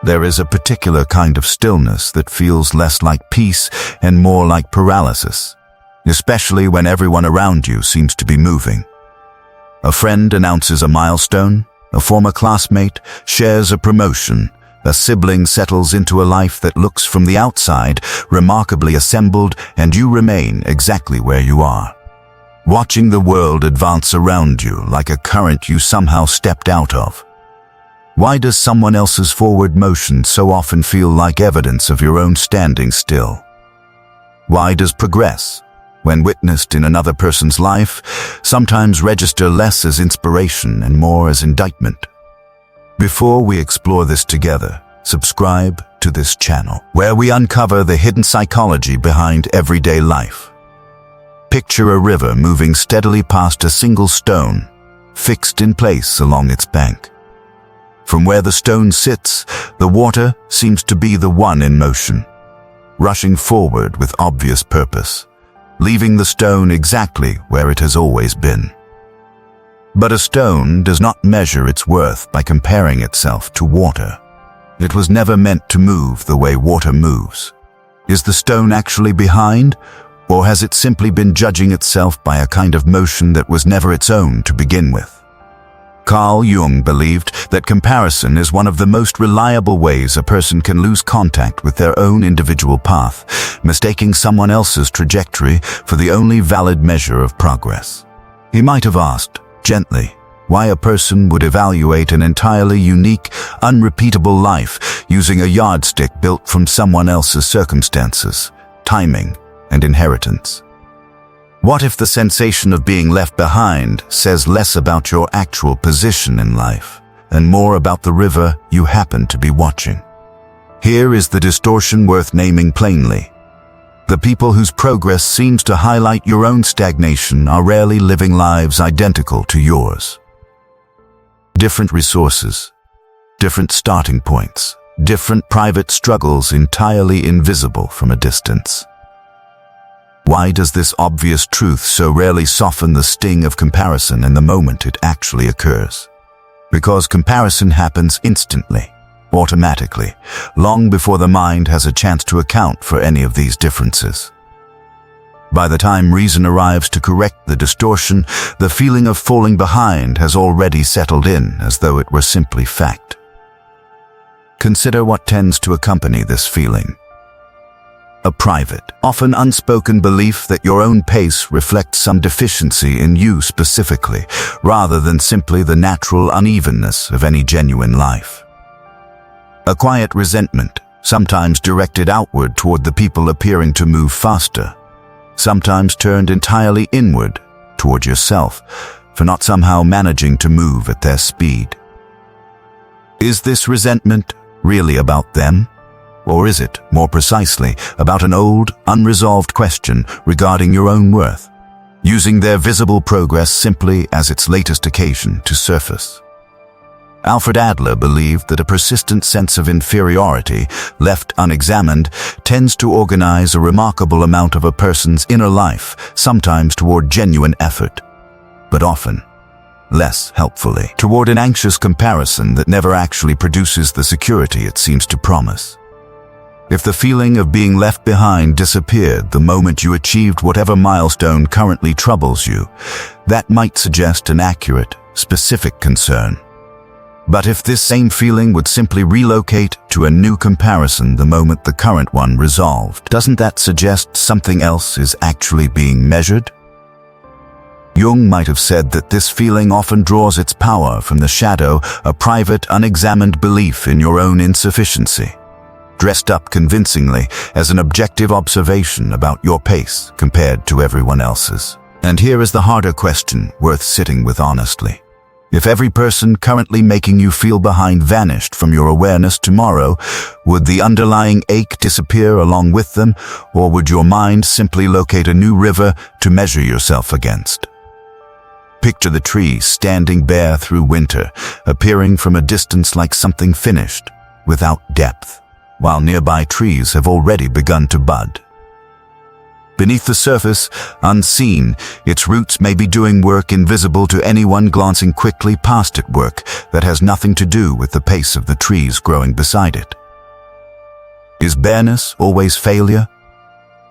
There is a particular kind of stillness that feels less like peace and more like paralysis, especially when everyone around you seems to be moving. A friend announces a milestone, a former classmate shares a promotion, a sibling settles into a life that looks from the outside remarkably assembled, and you remain exactly where you are, watching the world advance around you like a current you somehow stepped out of. Why does someone else's forward motion so often feel like evidence of your own standing still? Why does progress, when witnessed in another person's life, sometimes register less as inspiration and more as indictment? Before we explore this together, subscribe to this channel, where we uncover the hidden psychology behind everyday life. Picture a river moving steadily past a single stone, fixed in place along its bank. From where the stone sits, the water seems to be the one in motion, rushing forward with obvious purpose, leaving the stone exactly where it has always been. But a stone does not measure its worth by comparing itself to water. It was never meant to move the way water moves. Is the stone actually behind, or has it simply been judging itself by a kind of motion that was never its own to begin with? Carl Jung believed that comparison is one of the most reliable ways a person can lose contact with their own individual path, mistaking someone else's trajectory for the only valid measure of progress. He might have asked, gently, why a person would evaluate an entirely unique, unrepeatable life using a yardstick built from someone else's circumstances, timing, and inheritance. What if the sensation of being left behind says less about your actual position in life and more about the river you happen to be watching? Here is the distortion worth naming plainly. The people whose progress seems to highlight your own stagnation are rarely living lives identical to yours. Different resources, different starting points, different private struggles entirely invisible from a distance. Why does this obvious truth so rarely soften the sting of comparison in the moment it actually occurs? Because comparison happens instantly, automatically, long before the mind has a chance to account for any of these differences. By the time reason arrives to correct the distortion, the feeling of falling behind has already settled in as though it were simply fact. Consider what tends to accompany this feeling. A private, often unspoken belief that your own pace reflects some deficiency in you specifically, rather than simply the natural unevenness of any genuine life. A quiet resentment, sometimes directed outward toward the people appearing to move faster, sometimes turned entirely inward toward yourself for not somehow managing to move at their speed. Is this resentment really about them? Or is it, more precisely, about an old, unresolved question regarding your own worth, using their visible progress simply as its latest occasion to surface? Alfred Adler believed that a persistent sense of inferiority, left unexamined, tends to organize a remarkable amount of a person's inner life, sometimes toward genuine effort, but often, less helpfully, toward an anxious comparison that never actually produces the security it seems to promise. If the feeling of being left behind disappeared the moment you achieved whatever milestone currently troubles you, that might suggest an accurate, specific concern. But if this same feeling would simply relocate to a new comparison the moment the current one resolved, doesn't that suggest something else is actually being measured? Jung might have said that this feeling often draws its power from the shadow, a private, unexamined belief in your own insufficiency, dressed up convincingly as an objective observation about your pace compared to everyone else's. And here is the harder question worth sitting with honestly. If every person currently making you feel behind vanished from your awareness tomorrow, would the underlying ache disappear along with them, or would your mind simply locate a new river to measure yourself against? Picture the trees standing bare through winter, appearing from a distance like something finished, without depth, while nearby trees have already begun to bud. Beneath the surface, unseen, its roots may be doing work invisible to anyone glancing quickly past it, work that has nothing to do with the pace of the trees growing beside it. Is bareness always failure?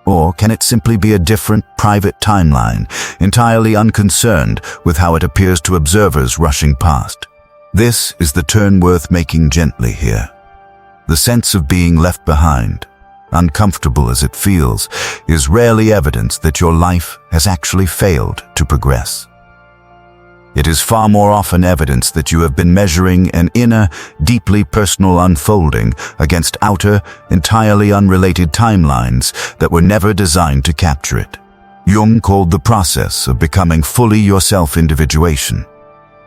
Or can it simply be a different, private timeline, entirely unconcerned with how it appears to observers rushing past? This is the turn worth making gently here. The sense of being left behind, uncomfortable as it feels, is rarely evidence that your life has actually failed to progress. It is far more often evidence that you have been measuring an inner, deeply personal unfolding against outer, entirely unrelated timelines that were never designed to capture it. Jung called the process of becoming fully yourself individuation,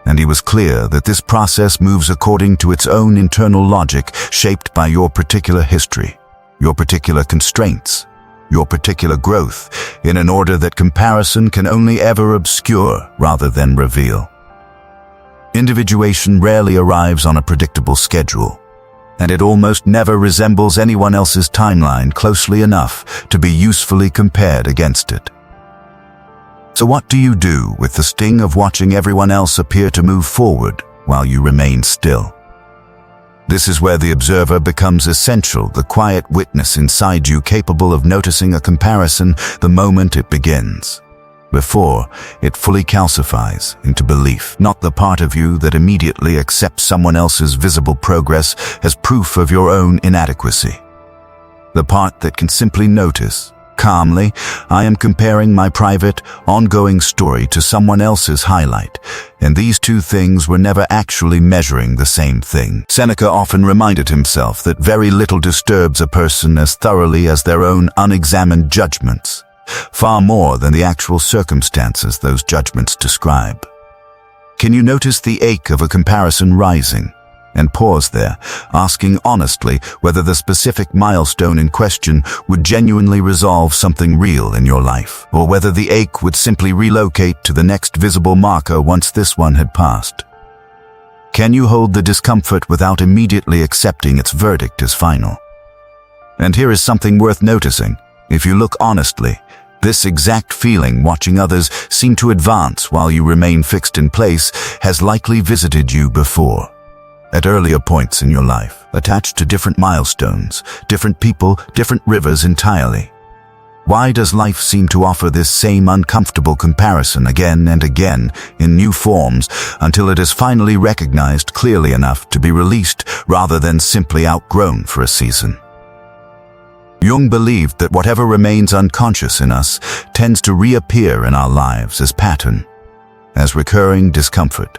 and he was clear that this process moves according to its own internal logic, shaped by your particular history, your particular constraints, your particular growth, in an order that comparison can only ever obscure rather than reveal. Individuation rarely arrives on a predictable schedule, and it almost never resembles anyone else's timeline closely enough to be usefully compared against it. So what do you do with the sting of watching everyone else appear to move forward while you remain still? This is where the observer becomes essential, the quiet witness inside you capable of noticing a comparison the moment it begins, before it fully calcifies into belief, not the part of you that immediately accepts someone else's visible progress as proof of your own inadequacy. The part that can simply notice, calmly, I am comparing my private, ongoing story to someone else's highlight, and these two things were never actually measuring the same thing. Seneca often reminded himself that very little disturbs a person as thoroughly as their own unexamined judgments, far more than the actual circumstances those judgments describe. Can you notice the ache of a comparison rising? And pause there, asking honestly whether the specific milestone in question would genuinely resolve something real in your life, or whether the ache would simply relocate to the next visible marker once this one had passed. Can you hold the discomfort without immediately accepting its verdict as final? And here is something worth noticing. If you look honestly, this exact feeling, watching others seem to advance while you remain fixed in place, has likely visited you before. At earlier points in your life, attached to different milestones, different people, different rivers entirely. Why does life seem to offer this same uncomfortable comparison again and again in new forms until it is finally recognized clearly enough to be released rather than simply outgrown for a season? Jung believed that whatever remains unconscious in us tends to reappear in our lives as pattern, as recurring discomfort,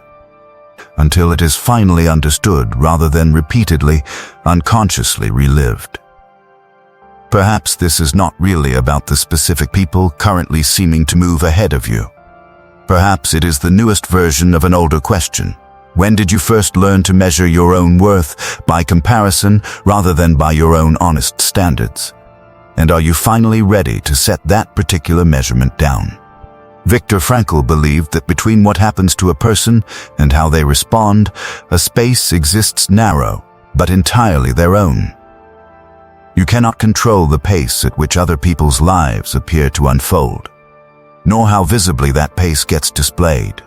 until it is finally understood rather than repeatedly, unconsciously relived. Perhaps this is not really about the specific people currently seeming to move ahead of you. Perhaps it is the newest version of an older question. When did you first learn to measure your own worth by comparison rather than by your own honest standards? And are you finally ready to set that particular measurement down? Viktor Frankl believed that between what happens to a person and how they respond, a space exists narrow, but entirely their own. You cannot control the pace at which other people's lives appear to unfold, nor how visibly that pace gets displayed.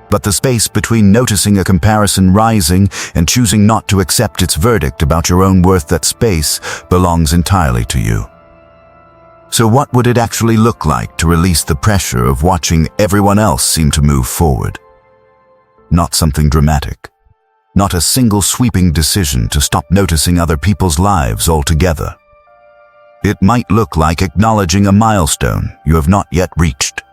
But the space between noticing a comparison rising and choosing not to accept its verdict about your own worth, that space belongs entirely to you. So what would it actually look like to release the pressure of watching everyone else seem to move forward? Not something dramatic. Not a single sweeping decision to stop noticing other people's lives altogether. It might look like acknowledging a milestone you have not yet reached,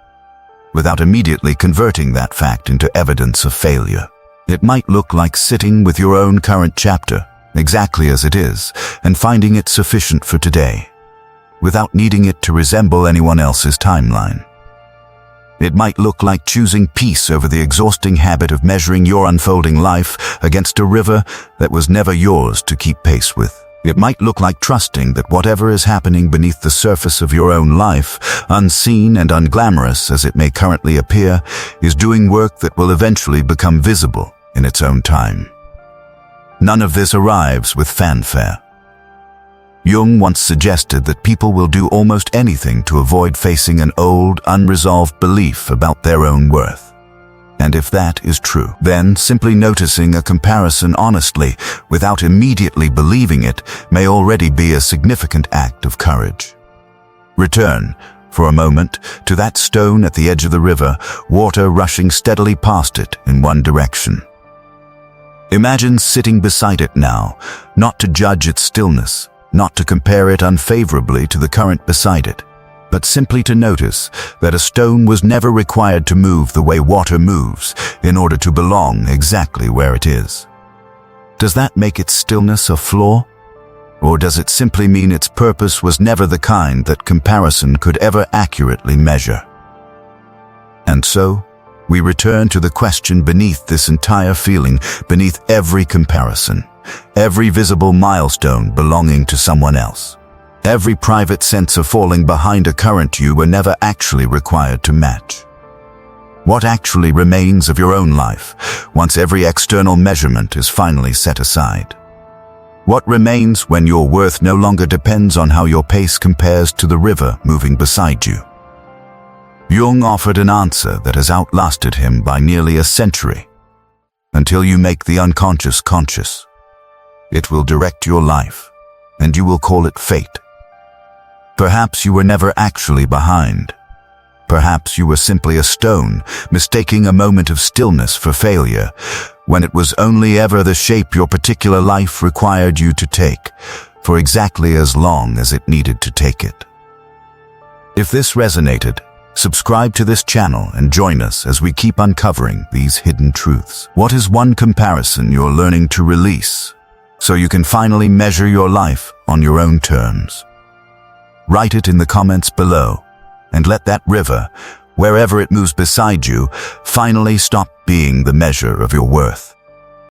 without immediately converting that fact into evidence of failure. It might look like sitting with your own current chapter, exactly as it is, and finding it sufficient for today, without needing it to resemble anyone else's timeline. It might look like choosing peace over the exhausting habit of measuring your unfolding life against a river that was never yours to keep pace with. It might look like trusting that whatever is happening beneath the surface of your own life, unseen and unglamorous as it may currently appear, is doing work that will eventually become visible in its own time. None of this arrives with fanfare. Jung once suggested that people will do almost anything to avoid facing an old, unresolved belief about their own worth. And if that is true, then simply noticing a comparison honestly, without immediately believing it, may already be a significant act of courage. Return, for a moment, to that stone at the edge of the river, water rushing steadily past it in one direction. Imagine sitting beside it now, not to judge its stillness, not to compare it unfavorably to the current beside it, but simply to notice that a stone was never required to move the way water moves in order to belong exactly where it is. Does that make its stillness a flaw? Or does it simply mean its purpose was never the kind that comparison could ever accurately measure? And so, we return to the question beneath this entire feeling, beneath every comparison, every visible milestone belonging to someone else, every private sense of falling behind a current you were never actually required to match. What actually remains of your own life once every external measurement is finally set aside? What remains when your worth no longer depends on how your pace compares to the river moving beside you? Jung offered an answer that has outlasted him by nearly a century. Until you make the unconscious conscious, it will direct your life, and you will call it fate. Perhaps you were never actually behind. Perhaps you were simply a stone, mistaking a moment of stillness for failure, when it was only ever the shape your particular life required you to take, for exactly as long as it needed to take it. If this resonated, subscribe to this channel and join us as we keep uncovering these hidden truths. What is one comparison you're learning to release, so you can finally measure your life on your own terms? Write it in the comments below, and let that river, wherever it moves beside you, finally stop being the measure of your worth.